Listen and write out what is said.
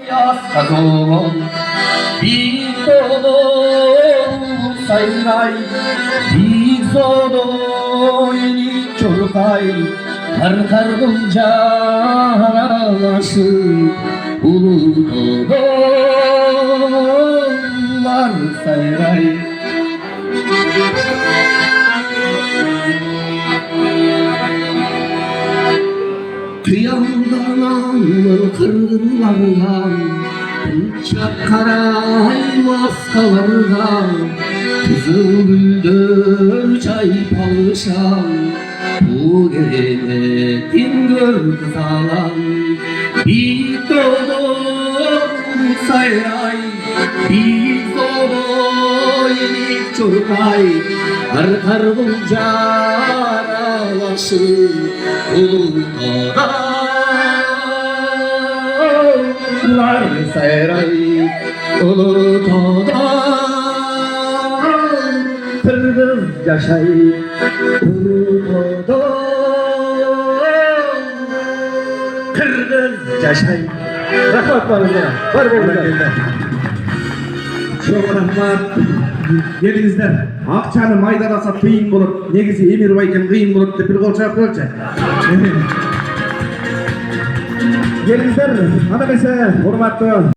Yaskazon bir dolu sayray bir dolu yeni çorkay karkarınca arası ulu dolular sayray. Kıyamdan alnın kırgınlarından bıçak karaymaz kalardan kızıl güldür çay palışan bu geletin gör kızalan bir dolu sayray bir dolu yenik çorkay kar bulca aralasın ulu dağlar sayray ulu dağlar kırgız yaşay ulu dağlar kırgız yaşay. Rahmat var bize. Var bize. Çok rahmat. Gelingizler. Akçаны майдаласа тыйын болот, негизи эмир байкен кыйын болот деп бир кол чаап коелучу. Gelingizler, ana mese, hormatlı